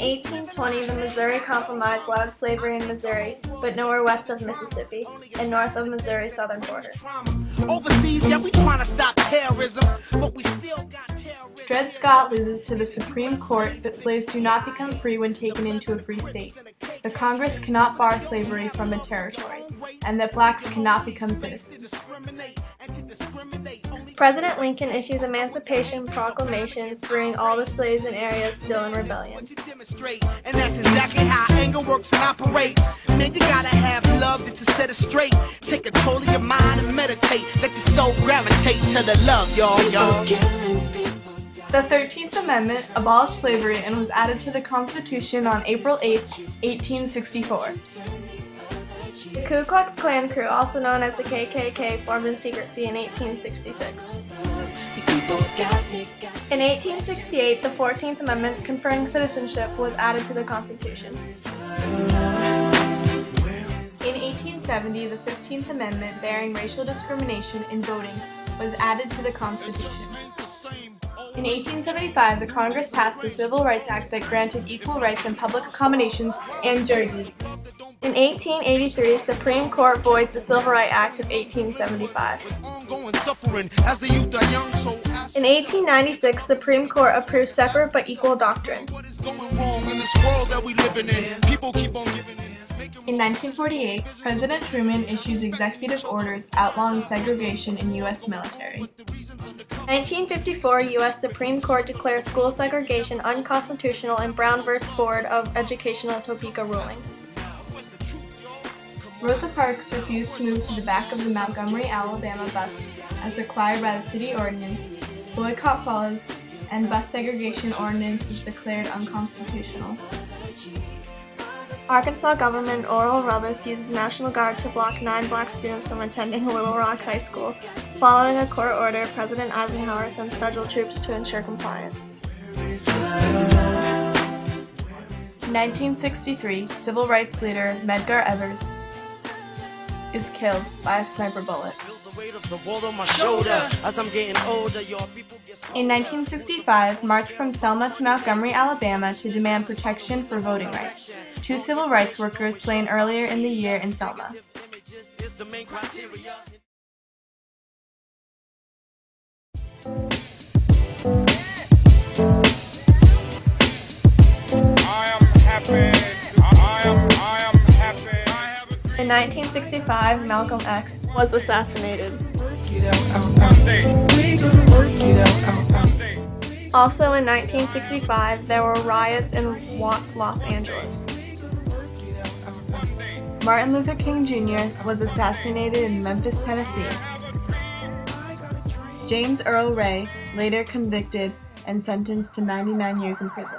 1820, the Missouri Compromise allowed slavery in Missouri, but nowhere west of Mississippi and north of Missouri's southern border. Overseas, yeah, we trying to stop terrorism, but we still got terrorism. Dred Scott loses to the Supreme Court that slaves do not become free when taken into a free state, the Congress cannot bar slavery from a territory, and that blacks cannot become citizens. President Lincoln issues Emancipation Proclamation, freeing all the slaves in areas still in rebellion. And that's exactly how anger works and operates. Man, you gotta have love to set it straight. Take control of your mind and meditate. Let your soul gravitate to the love, y'all. The 13th Amendment abolished slavery and was added to the Constitution on April 8, 1864. The Ku Klux Klan crew, also known as the KKK, formed in secrecy in 1866. In 1868, the 14th Amendment conferring citizenship was added to the Constitution. In 1870, the 15th Amendment bearing racial discrimination in voting was added to the Constitution. In 1875, the Congress passed the Civil Rights Act that granted equal rights in public accommodations and jury duty. In 1883, Supreme Court voids the Civil Rights Act of 1875. In 1896, Supreme Court approved separate but equal doctrine. In 1948, President Truman issues executive orders outlawing segregation in U.S. military. 1954, U.S. Supreme Court declares school segregation unconstitutional in Brown v. Board of Education Topeka ruling. Rosa Parks refused to move to the back of the Montgomery, Alabama bus as required by the city ordinance. Boycott follows, and bus segregation ordinance is declared unconstitutional. Arkansas government Oral Roberts uses National Guard to block 9 black students from attending Little Rock High School. Following a court order, President Eisenhower sends federal troops to ensure compliance. In 1963, civil rights leader Medgar Evers is killed by a sniper bullet. In 1965, march from Selma to Montgomery, Alabama to demand protection for voting rights. 2 civil rights workers slain earlier in the year in Selma. In 1965, Malcolm X was assassinated. Also in 1965, there were riots in Watts, Los Angeles. Martin Luther King Jr. was assassinated in Memphis, Tennessee. James Earl Ray, later convicted and sentenced to 99 years in prison.